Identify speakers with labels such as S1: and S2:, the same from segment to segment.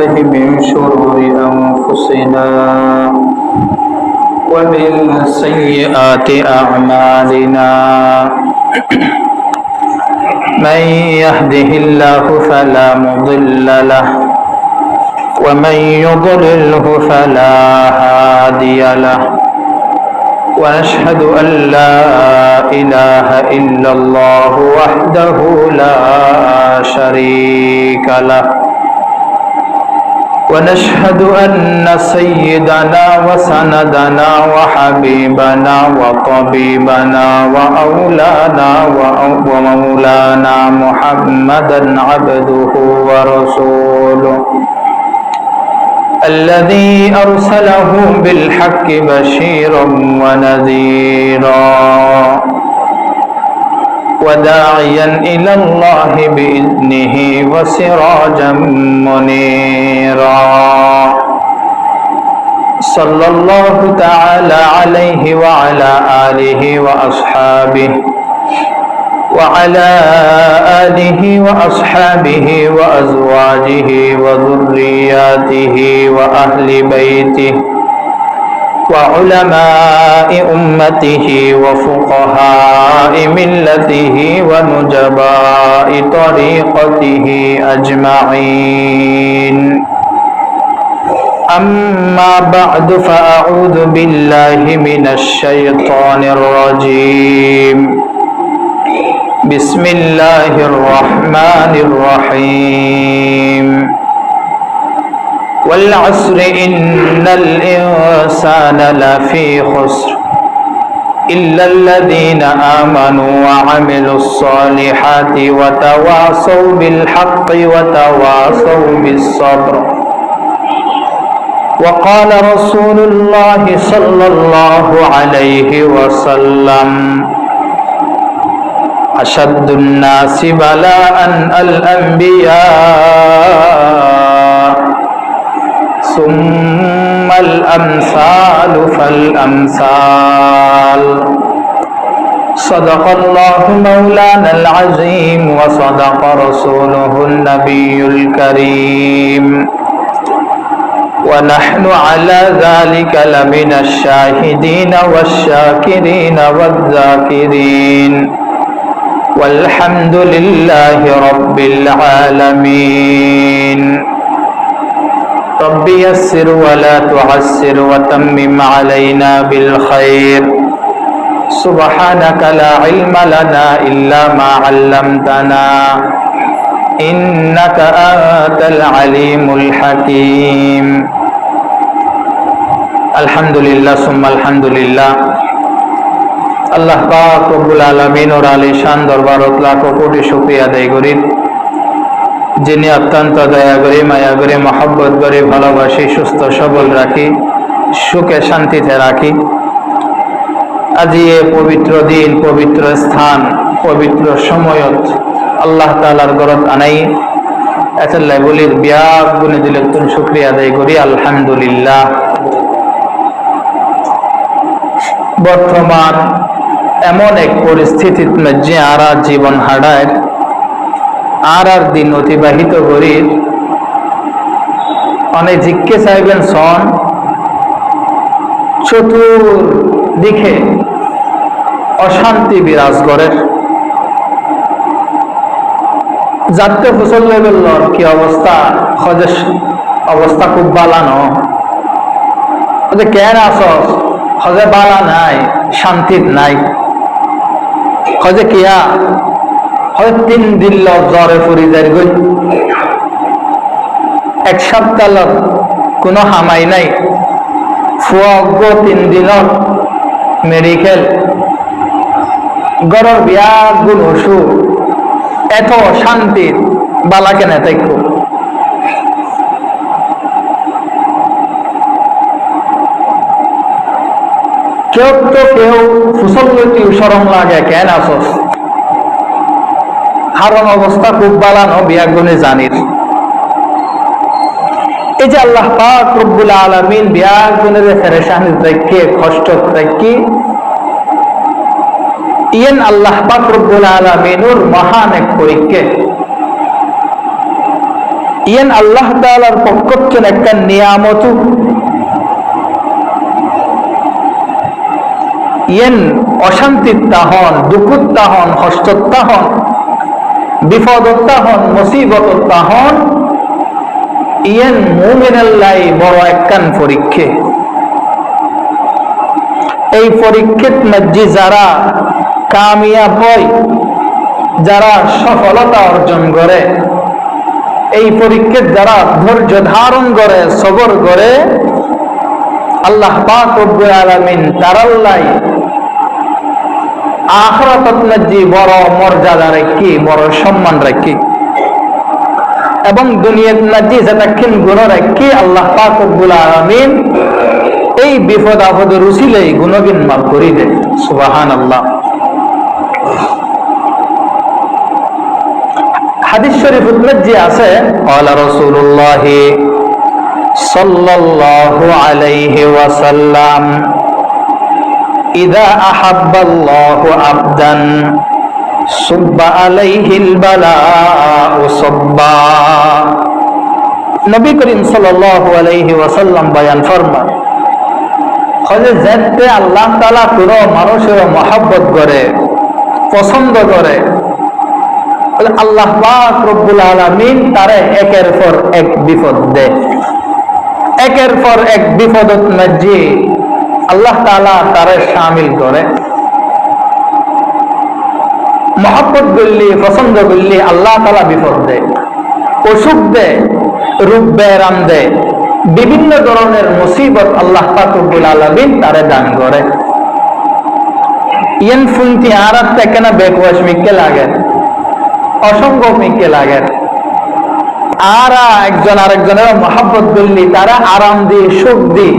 S1: من شرور أنفسنا ومن سيئات أعمالنا من يهده الله فلا مضل له ومن يضلله فلا هادي له ونشهد أن لا إله إلا الله وحده لا شريك له ونشهد أن سيدنا وسندنا وحبيبنا وطبيبنا ومولانا محمدا عبده ورسوله الذي أرسله بالحق بشيرا ونذيرا وداعيا إلى الله بإذنه وسراجا منيرا صلى الله تعالى عليه وعلى آله وأصحابه وأزواجه وذرياته وأهل بيته وعلماء أمته وفقهاء ملته ونجباء طريقته أجمعين أما بعد فأعوذ بالله من الشيطان الرجيم بسم الله الرحمن الرحيم والعصر إن الإنسان لفي خسر إلا الذين آمنوا وعملوا الصالحات وتواصوا بالحق وتواصوا بالصبر وقال رسول الله صلى الله عليه وسلم أشد الناس بلاء الأنبياء ثم الأمثال فالأمثال صدق الله مولانا العظيم وصدق رسوله النبي الكريم ونحن على ذلك لمن الشاهدين والشاكرين والذاكرين والحمد لله رب العالمين رب يسر ولا تعسر وتمم علينا بالخير سبحانك لا علم لنا إلا ما علمتنا إنك أنت العليم الحكيم الحمد لله ثم الحمد لله আল্লাহ পাক রব্বুল আলামিন ওর আলিশান দরবারত লাখ কোটি শুকরিয়া আদায় করি যিনি অত্যন্ত দয়া করে মায়া করে মহব্বত করে ভালোবাসি সুস্থ সবল রাখি সুখে শান্তিতে রাখি আজি এ পবিত্র দিন পবিত্র স্থান পবিত্র সময়ত আল্লাহ তাআলার ঘরত আনাই এতলাই বলির বিয়াগ গুণে দিলে তুন শুকরিয়া আদায় করি আলহামদুলিল্লাহ বর্তমান এমন এক পরিস্থিতির মধ্যে আর জীবন হারায় আর দিন অতিবাহিত করি অনেক জিজ্ঞে চাইবেন সন চতুর্দিকে অশান্তি বিরাজ করে যাতে ফসল লেভেলর কি অবস্থা খজের অবস্থা খুব বালানো কেন আসস খজে বালা নাই শান্তিত নাই খজে কিয়া হয় 3 দিন জ্বরে ফুরি যায় গই এক সপ্তাহ কোনো হামাই নাই ফুয়াগ্য 3 দিনের মেডিকেল গরর বিয়াগ গুণ অসুখ এত শান্তির বালা কেন দেখো কেউ তো কেউ ফুসল্লতি সরম লাগে কেন আসস হারণ অবস্থা খুব বালানো বিয়াগুনে জানির এই যে আল্লাহ পাক রব্বুল আলামিন বিয়াগুনের পেরেশানি দেখে কষ্ট দেখি ইয়েন আল্লাহ পাক রব্বুল আলামিনুর মহান এক পরীক্ষা ইয়েন আল্লাহ তাআলার পক্ষ থেকে একটা নিয়ামত, ইয়েন অশান্তিতা হন, দুঃখতা হন, কষ্টতা হন, বিপদতা হন, মুসিবততা হন, ইয়েন মুমিনাল্লাহি বড় একখান পরীক্ষা। এই পরীক্ষার মধ্যে যারা কামিয়াব হয়, যারা সফলতা অর্জন করে, এই পরীক্ষার যারা ধৈর্য ধারণ করে, সবর করে, আল্লাহ পাক রব্বুল আলামিন তারাল্লাই আখিরাতত মধ্যে বড় মর্যাদা রাখি, বড় সম্মান রাখি, এবং দুনিয়ার মধ্যে যতক্ষণ গুণ রাখি আল্লাহ পাক রব্বুল আলামিন এই বিপদ আপদের উসিলাই গুণগিন মাফ করে দেয়। সুবহানাল্লাহ। হাদিস শরীফের মধ্যে আছে, ক্বালা রাসূলুল্লাহ সাল্লাল্লাহু আলাইহি ওয়াসাল্লাম, ইযা আহাব্বাল্লাহু আবদান সুব্বা আলাইহিল বালাউ সাব্বা। নবী করিম সাল্লাল্লাহু আলাইহি ওয়াসাল্লাম বয়ান ফরমান, যেতে আল্লাহ তাআলা কোন মানুষের মহব্বত করে, পছন্দ করে, আল্লাহ পাক রব্বুল আলামিন তারে একের পর এক বিপদ দেয়। একের পর এক বিপদত মধ্যে আল্লাহ তাআলা তারে শামিল করে। মহব্বত করলে, পছন্দ করলে আল্লাহ তাআলা বিপদ দেয়, অসুখ দেয়, রোগ ব্যারাম দেয়, বিভিন্ন ধরনের মুসিবত আল্লাহ পাক রব্বুল আলামিন তারে দান করে। ইয়েন ফুলতি আরাত থেকে না বেকওয়াশ মিকে লাগে, অসংখ্য মিকে লাগে। আর একজন আরেকজনের মহব্বত করলে তারা আরাম দিয়ে, সুখ দিয়ে,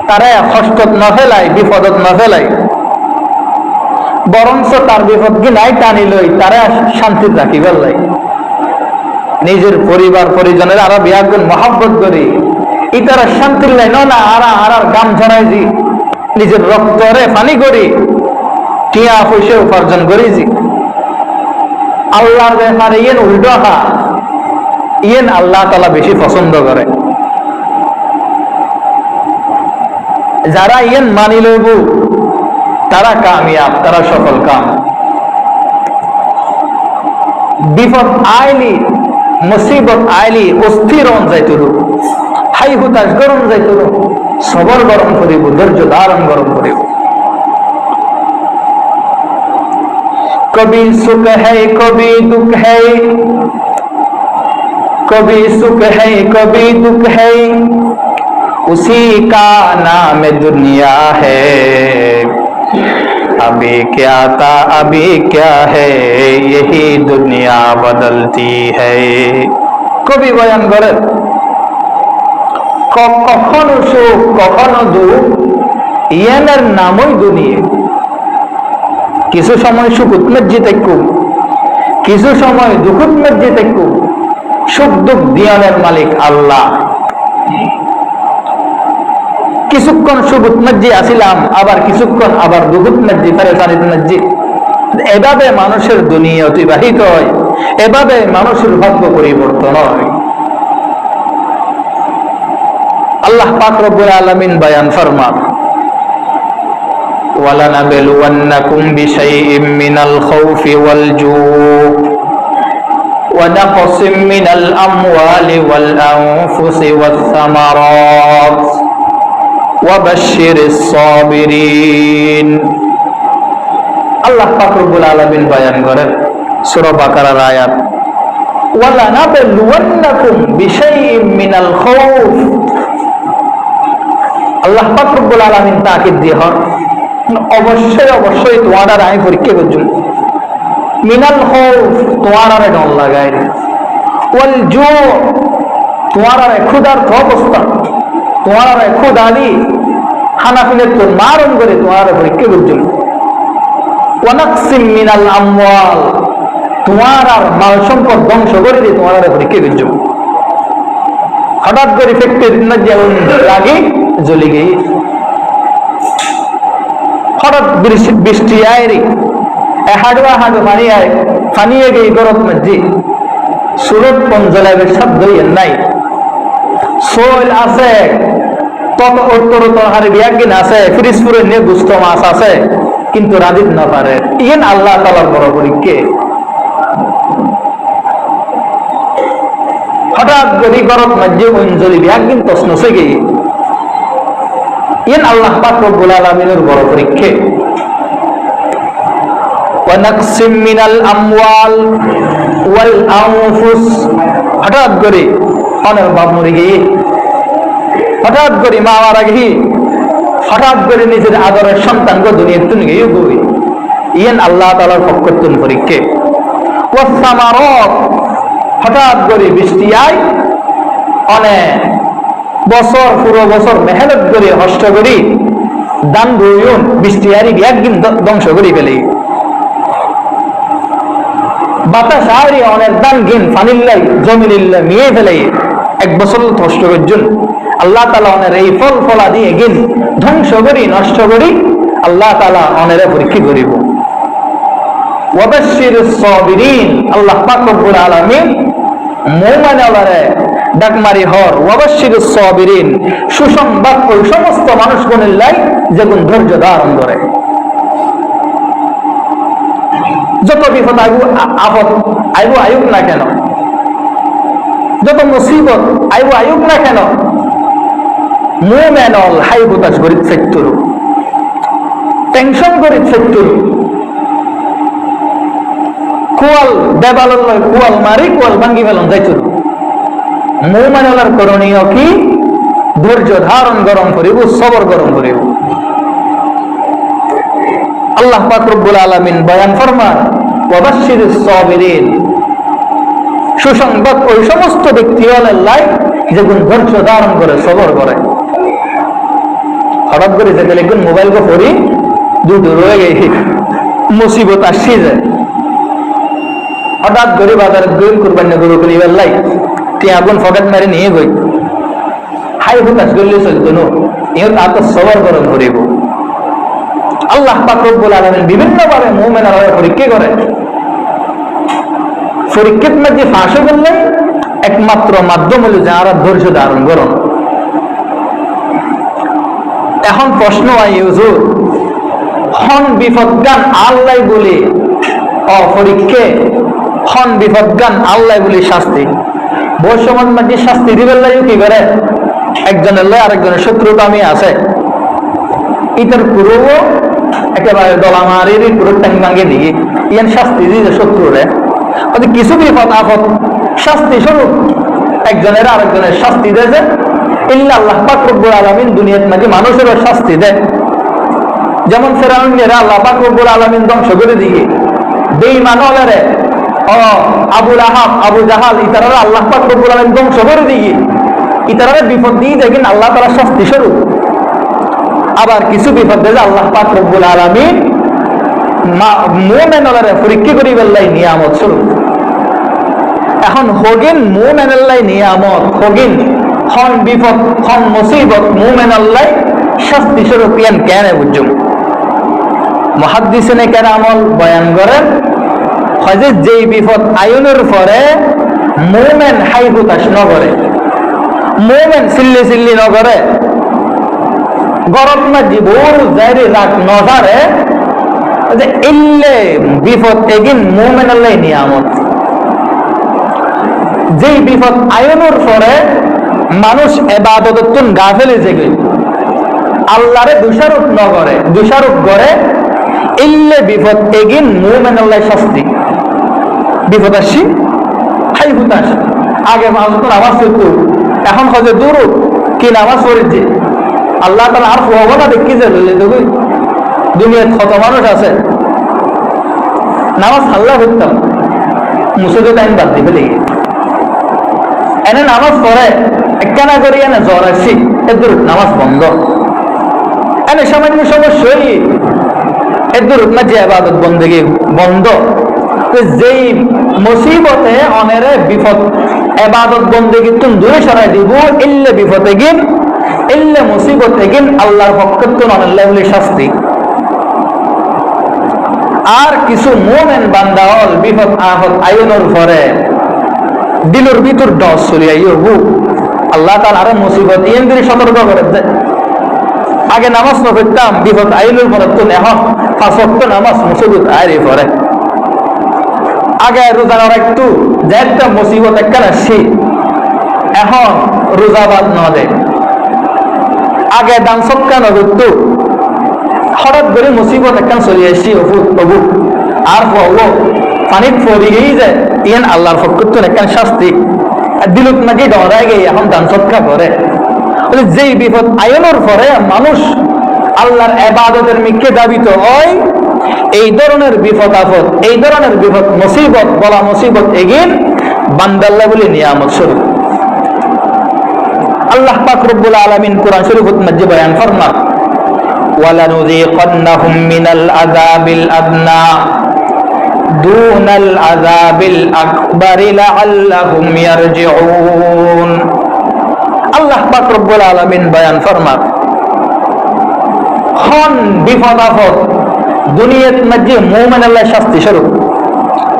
S1: তারা কষ্টত না ফেলায়, বিপদত না ফেলায়, বরঞ্চ তার বিপদ কি নাই টানি লই তারা শান্তি রাখি বললাই। নিজের পরিবার পরিজনের আরো বিয়াগুন মহব্বত করি, ইতারা শান্তি লাই না আর গাম ঝরাইছি, নিজের রক্তরে পানি করি, টিয়া পয়সা উপার্জন করেছি। আল্লাহর ব্যাপারে ইয়েন উল্টো হা, ইয়েন আল্লাহ তাআলা বেশি পছন্দ করে। যারা ইয়েন মানি লইব তারা কামিয়াব, তারা সফল কাম। বিপদ আইলি, মুসিবত আইলি অস্থির হন যাইতল, হাই হুতাশ গরম যাইতল, সবর গরম করিব, ধৈর্য ধারণ গরম করিব। কবি সুখ হ্যায় কবি দুঃখ হ্যায়, কবি সুখ হ্যায় কবি দুঃখ হ্যায়, उसी का नाम दुनिया है, अभी क्या था अभी क्या है, यही दुनिया बदलती है। কবি বয়ান করে, কখনো সুখ কখনো দুঃখ, ইয়ানের নামই দুনিয়া। কিছু সময় সুখত মধ্যে থাকুক, কিছু সময় দুঃখত মধ্যে থাকুক, সুখ দুঃখ দিয়ানের মালিক আল্লাহ। কিছুক্ষণ সুখত মধ্যে আসিলাম, আবার কিছুক্ষণ আবার দুঃখত মধ্যে, পেরেশানির মধ্যে। এভাবে মানুষের দুনিয়া অতিবাহিত হয়, এভাবে মানুষের ভাগ্য পরিবর্তন হয়। আল্লাহ পাক রব্বুল আলামিন বয়ান ফরমান, ওয়ালানাবলুওয়ান্নাকুম বিশাইইম মিনাল খাউফি ওয়াল জু' ওয়া নাকসিম মিনাল আমওয়ালি ওয়াল আনফুসি ওয়াস সামারাত ওয়া বাশশিরিস সাবিরিন। আল্লাহ পাক রব্বুল আলামিন বয়ান করেন সূরা বাকারার আয়াত, ওয়ালানাবলুওয়ান্নাকুম বিশাইইম মিনাল খাউফ। আল্লাহ পাক রব্বুল আলামিন তাকিদ দিয়ে হন, অবশ্যই অবশ্যই তোমার আর আমি পরীক্ষা করছি। মিনাল খাউফ তোমার আর ডর লাগাই, ওয়াল জু' তোমার আর ক্ষুধার্ত অবস্থা, তোমার আর ক্ষুধালি খানাপিনের তো মারণ করে তোমার পরীক্ষা করছি। ওয়া নাকসিম মিনাল আমওয়াল তোমার আর মাল সম্পদ ধ্বংস করে দিয়ে তোমার আর পরীক্ষা করছি। হঠাৎ করে ফ্যাক্টরি না যেমন লাগে জ্বলে গিয়ে, হঠাৎ বৃষ্টি আয়রি হাডুয়া হাডু পানি আয়, পানিয়ে গিয়ে গরম মধ্যে সুরত পঞ্জলাবের শব্দ নাই সোল আছে, তত উত্তর তরহারি বিয়াগিন আছে, ফিরিজপুরে নিয়ে গুস্ত মাছ আছে, কিন্তু রাজিত না পারে। ইয়েন আল্লাহ তাআলার বড় পরীক্ষা। হঠাৎ করে গরত মাঝে অঞ্জলি বিয়াগিন প্রশ্ন সেগে ইয়েন আল্লাহ পাক রব্বুল আলামিনের বড় পরীক্ষা। ওয়া নাকসিম মিনাল আমওয়াল ওয়াল আনফুস, হঠাৎ করে অনেক বাপ মরে গিয়ে, হঠাৎ করে মা মারা গিয়ে, হঠাৎ করে নিজের আদরের সন্তানকে দুনিয়ার তুলে গিয়ে বই ইয়েন আল্লাহ তাআলার পক্ষতুন পরীক্ষা। ওয়াস সামারাত, হঠাৎ করে বৃষ্টি আয়, অনেক বছর পুরো বছর মেহনত করে কষ্ট করি দান বইন বৃষ্টি আরি একদিন ধ্বংস করে ফেলে। বাতাস আরি অনেক দান গিন ফানিল্লাই জমিনিল্লা মিয়ে ফেলে এক বছর কষ্ট করছেন আল্লাহ তাআলা অনের এই ফল ফলা দিয়ে গিন ধ্বংস করি নষ্ট করি আল্লাহ তাআলা অনের পরীক্ষা করিব। ওয়াবাশশিরিস সাবিরিন, আল্লাহ পাক রব্বুল আলামিন মুমিনওয়ালারে ডাকমারি হর ওয়াবাশশিরিস সাবিরিন, সুসংবাদ ওই সমস্ত মানুষগুলোর লাই যেগুন ধৈর্য ধারণ করে। যত বিপদ আপদ আইব না কেন, যত মুসিবত আইব না কেন, মুমিনল হাই হুতাশ করি ফেক্টর টেনশন করি ফেক্টর কুয়াল দেবাল কুয়াল মারি কুয়াল ভাঙ্গি ফেলন যাইতুর। মুমিনলার করণীয় কি? ধৈর্য ধারণ গরম করিব, সবর গরম করিব। আল্লাহ পাক রব্বুল আলামিন বয়ান ফরমান ওয়াবাশশিরিস সাবিরিন, সুসংবাদ ওই সমস্ত ব্যক্তিদের লাই যেগুন ধৈর্য ধারণ করে সবর করে। হঠাৎ করে যেতে লিখুন মোবাইল কো পড়ি দুটো রয়ে গেছে মুসিবত আসছে যায়, হঠাৎ করে বাজারে দুই কুরবানি গরু কিনিবার লাই তে আগুন ফকেট মারি নিয়ে গই হাই হুতাশ করলে চলতো না, ইহত আত সবর গরম করিব। আল্লাহ পাক রব্বুল আলামিন বিভিন্ন ভাবে মুমিনরা পরীক্ষা করে। পরীক্ষার মধ্যে ফাঁসে করলে একমাত্র মাধ্যম হলো যারা ধৈর্য ধারণ করুন। এখন প্রশ্ন হয় হুজুর, হন বিপদগান আল্লাহ বলে অপরীক্ষা, হন বিপদগান আল্লাহ বলে শাস্তি, বৈষম্যের মধ্যে শাস্তি দিবেন লাগে কি করে? একজনের লাই আরেকজনের শত্রুতা আমি আছে, ইতার পুরো একেবারে দলামারির পুরো ট্যাং ভাঙে দিয়ে ইয়ান শাস্তি দিয়ে শত্রুরে কিছু বিপদ আপদ শাস্তি স্বরূপ একজনের আরেকজনের শাস্তি দেয়। ইল্লা আল্লাহ পাক রব্বুল আলামিন দুনিয়ার মাঝে মানুষেরও শাস্তি দেয়। যেমন ফেরাউনের আল্লাহ পাক রব্বুল আলামিন ধ্বংস করে দিয়ে বেঈমান হলে আবুল আহাব আবু জাহাল ইতারা আল্লাহ পাক রব্বুল আলামিন ধ্বংস করে দিয়ে ইতারা বিপদ দিয়ে দেখেন আল্লাহ তাআলা শাস্তি স্বরূপ। আবার কিছু বিপদ দেয় আল্লাহ পাক রব্বুল আলামিন মুমিনরে পরীক্ষা করিবার লাই নিয়ামত স্বরূপ। এখন হগিন মুমিনের লাই নিয়ামত, হগিন হন বিপদ হন মুসিবত মুমিনের লাই শাস্তি স্বরূপ ইয়ান কেন বুঝুম? মুহাদ্দিসিনে কেরামল বয়ান করেন হযরত যেই বিপদ আয়নের পরে মুমিন হাই হুতাশ নগরে, মুমিন সিল্লি সিল্লি নগরে, গরম না জীবন জারি রাখ নজারে যে ইল্লে বিপদ এগিন মুমিনের লাই নিয়ামত। যেই বিপদ আয়নের পরে মানুষ ইবাদততুন গাফেলে জেগে আল্লাহরে দোষারোপ নগরে, দোষারোপ করে ইল্লে বিপদ এগিন মুমিনের লাই শাস্তি। বিপদ আসি হাই হুতাশ, আগে মানুষ তো নামাজ পড়তো, এখন হজে দূর কি নামাজ পড়েছে আল্লাহ তাআলা আর হবো না দেখি যে দেখি দুনিয়ার কত মানুষ আছে নামাজ আল্লাহ করতাম মুসুদে টাইম বাদ দিয়ে ফেলে এনে নামাজ পড়ে কেনা করি এনে জ্বর আসি এদুর নামাজ বন্ধ, এনে সামান্য সমস্যা এদুর মাঝে ইবাদত বন্দেগী বন্ধ। যেই মুসিবতে অনেরে বিপদ ইবাদত বন্দেগী তুমি দূরে সরাই দিব ইল্লে বিপদে গিন ইল্লে মুসিবতে গিন আল্লাহর পক্ষে তো অনেক শাস্তি। আর কিছু মুমিন বান্দা হল বিপদ আপদ আয়নের পরে দিলের ভিতর ডস চলে আইও আল্লাহ তাআলা আরো মুসিবত ইন্দ্রি সতর্ক করে দেয়। আগে নামাজ পড়তাম বিপদ আইলুর পরে তো এখন 5 ওয়াক্ত নামাজ মুসিবত আইরে পরে। আগে রোজা রাখতো যে একটা মুসিবত একটা আসছে, এখন রোজা বাদ না দেয়। আগে দান সৎকার না করতো, হঠাৎ করে মুসিবত একটা চলে আসছি অবু আর পানিত পড়ে গিয়ে যায় ইয়ান আল্লাহর পক্ষ থেকে একটা শাস্তি দিলত নাকি ডরায় গিয়ে এখন দান সৎকার করে। যেই বিপদ আয়নের পরে মানুষ আল্লাহর ইবাদতের মিকে দাবিত হয়, এই ধরনের বিপদ আপদ, এই ধরনের বিপদ মুসিবত বলা মুসিবত এগিন বান্দাল্লাহ বলে নিয়ামত স্বরূপ। আল্লাহ পাক রব্বুল আলামিন কোরআন শরীফত মধ্যে বয়ান ফরমান, ওয়ালানুযীকান্নাহুম মিনাল আযাবিল আদনা দুনাল আযাবিল আকবারি লাআল্লাহুম ইয়ারজিউন। আল্লাহ পাক রব্বুল আলামিন বয়ান ফরমান, খন বিপদ আপদ দুনিয়ার মধ্যে মুমিন আল্লাহ শাস্তি স্বরূপ।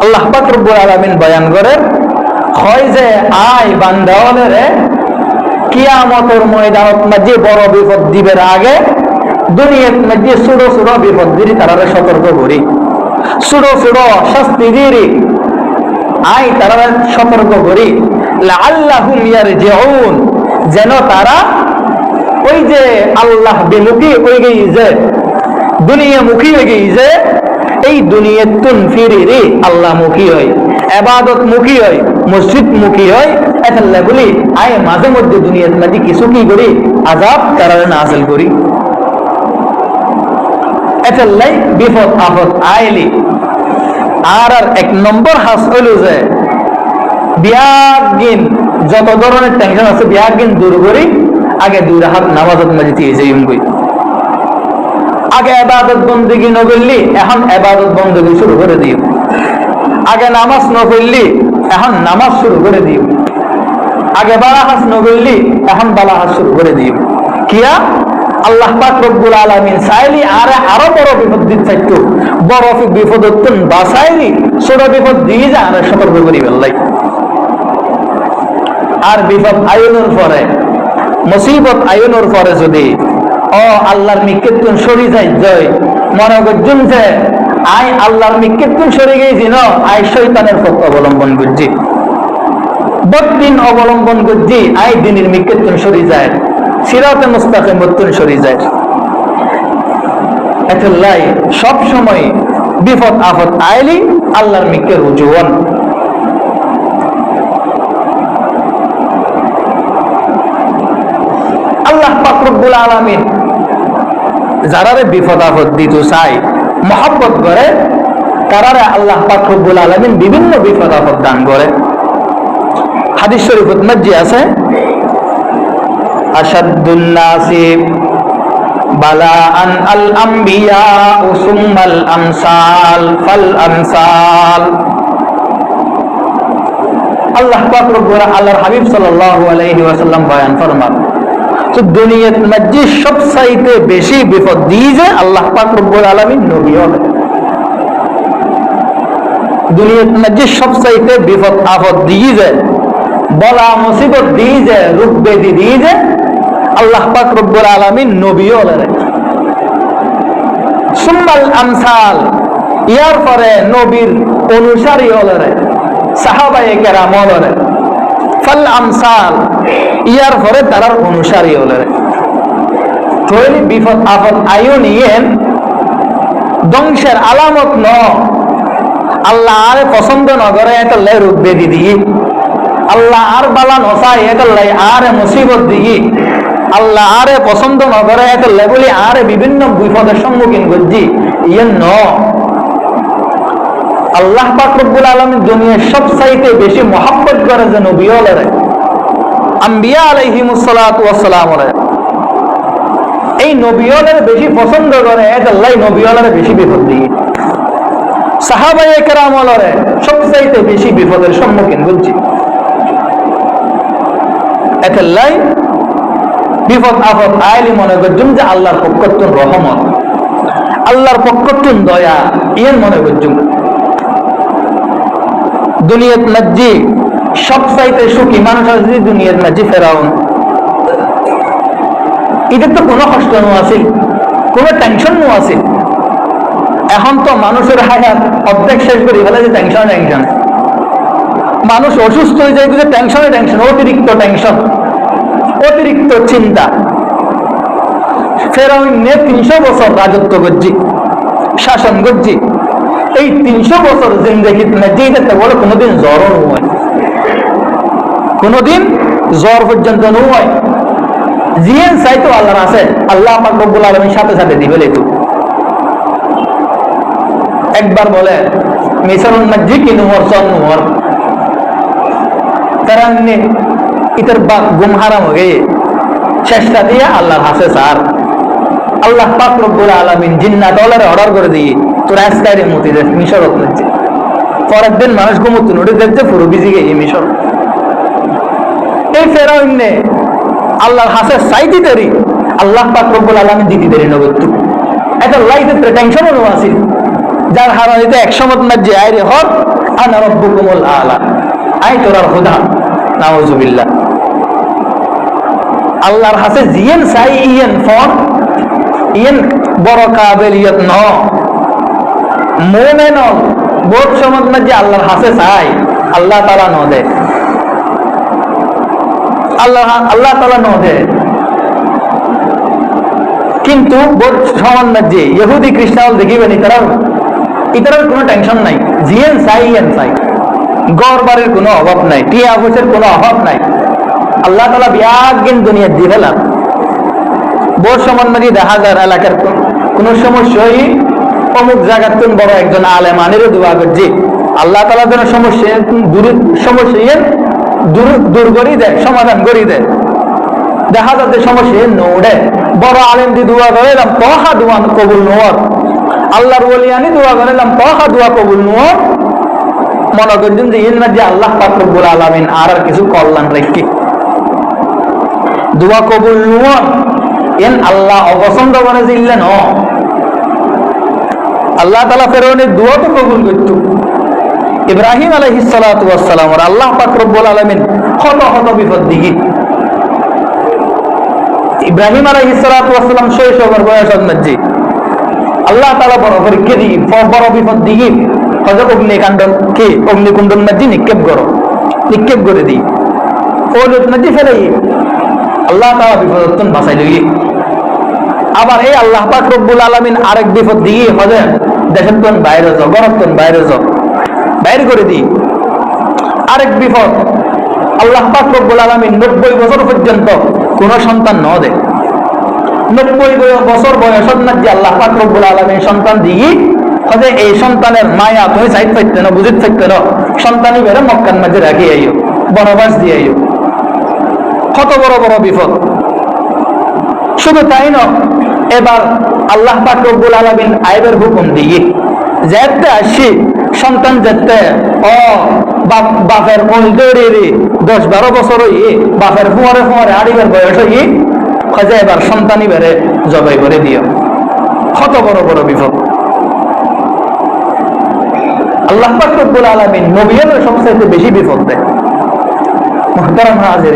S1: আল্লাহ পাক রব্বুল আলামিন বয়ান করে হয় যে আয় বান্দাওয়ারে কিয়ামতের ময়দানত মধ্যে বড় বিপদ দিবের আগে দুনিয়ার মধ্যে ছোট ছোট বিপদ দিরি তারা সতর্ক করি, ছোট ছোট শাস্তি দিরি আয় তারা সতর্ক করি, লাআল্লাহুম ইয়ারজিউন, যেন তারা ওই যে আল্লাহ বিমুখী হয়ে গেই যে দুনিয়া মুখী হয়ে গেই যে এই দুনিয়াতুন ফিরিরি আল্লাহ মুখী হয়, ইবাদত মুখী হয়, মসজিদ মুখী হয়। এতাল্লাহ বলি আয় মাঝে মধ্যে দুনিয়ার মধ্যে কিছু কি করি আযাব তারা নাযিল করি। এতাল্লাই বিপদ আপদ আইলি আর এক নম্বর হাস হইল যে বিয়াগিন যত ধরনের টেনশন আছে বিয়াগিন দূর করি আগে 2 রাকাত নামাজত মধ্যে দিয়ে যাইম কই। আগে ইবাদত বন্দেগী ন করলি এখন ইবাদত বন্দেগী শুরু করে দিও। আগে নামাজ ন পড়লি এখন নামাজ শুরু করে দিও। আগে বালাহাস ন করলি এখন বালাহাস শুরু করে দিও। কিয়া আল্লাহ পাক রব্বুল আলামিন চাইলি আরো বড় বিপদ দিতে থাকতো, বড় বিপদত বাঁচাইলি ছোট বিপদ দিয়ে যা আর সতর্ক করি বললাই। আর বিপদ আয়নের পরে মুসিবত আয়নের পরে যদি আল্লাহর মিক্কেতুন সরি যাই জয় মনে করছেন যে আই আল্লাহর মিক্কেতুন সরে গেছি ন আই শয়তানের পথ অবলম্বন করছি, বদিন অবলম্বন করছি আই দিনের মিক্কেতুন সরি যায়, সিরাতে মুস্তাকিম বতুন সরি যায়। এতলাই সব সময় বিপদ আপদ আইলি আল্লাহর মিক্কে রুজুন। আল্লাহ পাক রব্বুল আলামিন যারারে বিপদ আপদ দিতে চাই মহব্বত করে তারারে আল্লাহ পাক রব্বুল আলামিন বিভিন্ন বিপদ আপদ দান করে। হাদিস শরীফত মধ্যে আছে, আশাদ্দুন নাসি বালাআন আল আমবিয়া সুম্মাল আমসাল ফাল আমসাল। আল্লাহ পাক রব্বুল আল্লাহর হাবিব সাল্লাল্লাহু আলাইহি ওয়াসাল্লাম বয়ান ফরমান, তো দুনিয়ার মধ্যে সবচাইতে বেশি বিপদ দিয়ে যে আল্লাহ পাক রব্বুল আলামিন নবী হলেন। দুনিয়ার মধ্যে সবচাইতে বিপদ আপদ দিয়ে যে বলা মুসিবত দিয়ে যে রোগ ব্যাধি দিয়ে যে আল্লাহ পাক রব্বুল আলামিন নবী হলেন। সুম্মাল আমসাল, ইয়ার পরে নবীর অনুসারী হলেন সাহাবায়ে কেরাম হলেন। ফাল আমসাল, ইয়ার পরে তারার অনুসারী হলেন। তৈরি বিপদ আপদ আয়ু নিয়ে ধ্বংসের আলামত ন আল্লাহ আর পছন্দ ন করে এটা লাই রোগ ব্যাধি দিয়ে, আল্লাহ আর বালা নসাই এটা লাই আর মুসিবত দিয়ে, আল্লাহ আরে পছন্দ ন করে এটা লাই বলি আর বিভিন্ন বিপদের সম্মুখীন করছি ইয়ে ন। আল্লাহ পাক রব্বুল আলামিন দুনিয়ার সবচাইতে বেশি মহব্বত করে যে নবী হলেন আম্বিয়া আলাইহিমুস সালাতু ওয়াস সালাম। এই নবী হলেন বেশি পছন্দ করে এটা আল্লাহ নবী হলেন বেশি বিপদ দিয়ে, সাহাবায়ে কেরাম হলেন সবচাইতে বেশি বিপদের সম্মুখীন করছি। এটাই বিপদ আপদ আইলি মনে করছুন যে আল্লাহর পক্ষতুন রহমত, আল্লাহর পক্ষতুন দয়া ইয়েন মনে করছুন। দুনিয়াত মধ্যে সবচাইতে সুখী মানুষ আছে দুনিয়ার মাঝে ফেরাউন। এদের তো কোনো কষ্ট নো আছে, কোনো টেনশন নো আছে। এখন তো মানুষের হায়াত অর্ধেক শেষ করে ফেলে যে টেনশন। মানুষ অসুস্থ হয়ে যায় কিন্তু টেনশন, অতিরিক্ত টেনশন, অতিরিক্ত চিন্তা। ফেরাউন 300 বছর রাজত্ব করছি, শাসন করছি। এই 300 বছর জিন্দেগি যেতে বলে কোনোদিন জ্বরও নয়, কোনোদিন জ্বর পর্যন্ত নয়। জিয়েন চাইতো আল্লাহর আছে, আল্লাহ পাক রব্বুল আলামিন সাথে সাথে দিবে লেতু। একবার বলে মিসরুন নাজি কি নুমর সন নুমর তারা ইতার গুম হারাম হয়ে গিয়ে চেষ্টা দিয়ে আল্লাহর হাসে স্যার। আল্লাহ পাক রব্বুল আলামিন জিন্নাত ওলারে অর্ডার করে দিয়ে তোর আজকারে মতি দে মিশরত নিচ্ছে। পরের দিন মানুষ ঘুমোতে নোটে দেখতে পুরো বিজি গিয়ে মিশর। এই ফেরাউন আল্লাহর হাসে চাইতে দেরি, আল্লাহ পাক রব্বুল আলামিন দিতে দেরি নগত্তু। এটা লাইফে টেনশনও আছে, যার হারাইতে 100 মত না যে আইরে হক আনা রব্বুকুমুল আলা, আই তোরার খোদা। নাউজুবিল্লাহ। আল্লাহর হাসে জিয়েন চাই ইয়েন ফোন ইয়েন বড় কাবেলিয়ত ন মোমেন বোধ সমত না যে আল্লাহর হাসে চাই আল্লাহ তাআলা ন দে, আল্লাহ তাআলা ন দে। কিন্তু বোধ সমান না যে ইহুদি খ্রিস্টান দেখিবেন ইতারার কোনো টেনশন নাই, জিয়েন চাই ইয়েন চাই, গড় বাড়ির কোনো অভাব নাই, টিয়া পয়সার কোনো অভাব নাই। আল্লাহ তাআলা বিয়াগিন দুনিয়া দিয়ে ফেলাম। বহু সমন্বয় দেখা যায় এলাকার কোন সমস্যাই অমুক জায়গার তুন বড় একজন আলেম আনিরও দোয়া করছি আল্লাহ তাআলা যেন সমস্যা দূর করি দেয়, সমাধান করি দেয়। দেখা যাচ্ছে সমস্যা নৌড়ে বড় আলেম দিয়ে দোয়া করিলাম তহা দোয়া কবুল নোয়ার, আল্লাহর ওলি আনি দোয়া করিলাম তহা দোয়া কবুল নোয়ার। মনে করছেন যে ইন যে আল্লাহ পাক রব্বুল আলামিন আর কিছু কল্যাণ রেখে দোয়া কবুল নোয়ার এন আল্লাহ অপছন্দ করে দিলেন। আল্লাহ তাআলা ফেরাউনের দোয়া তো কবুল করত। ইব্রাহিম আলাইহিস সালাতু ওয়াস সালাম আর আল্লাহ পাক রব্বুল আলামিন কত কত বিপদ দিকে। ইব্রাহিম আলাইহিস সালাতু ওয়াস সালাম শৈশবের বয়সের মধ্যে আল্লাহ তাআলা বড় পরীক্ষা দিয়ে বড় বিপদ দিয়ে হযরত অগ্নিকুণ্ডের মধ্যে নিক্ষেপ করে দিই ওর মধ্যে ফেলাই আল্লাহ তাআলা বিপদ বাঁচাই লই। আবার এই আল্লাহ পাক রব্বুল আলামিন আরেক বিপদ দিয়ে হযে দেশের তন বাইরে যাও, গরব তন বাইরে যাও, বাইরে করে দিই। আরেক বিপদ আল্লাহ পাক রব্বুল আলামিন 90 বছর পর্যন্ত কোন সন্তান ন দেয়। 90 বছর বয়সের মধ্যে আল্লাহ পাক রব্বুল আলামিন সন্তান দিয়ে হযে এই সন্তানের মায়া তুমি চাইতে পারতে না, বুঝিতে পারতে না, সন্তানই বেড়ে মক্কার মধ্যে রাখি আইও, বনবাস দিয়ে আইও। কত বড় বড় বিপদ। শুধু তাই নয়, এবার আল্লাহ পাক রব্বুল আলামিন আইবের হুকুম দিয়ে যেতে আসি সন্তান যেতে বাপের ওলদরি 10-12 বছর হই বাপের ফুয়ারে আড়িবার বয়স হই হযে এবার সন্তানই বেড়ে জবাই করে দিও। কত বড় বড় বিপদ। আল্লাহ পাক রব্বুল আলামিন নবীদের সবচেয়ে বেশি বিপদ দেয়। মুহতারাম হাজিরিন।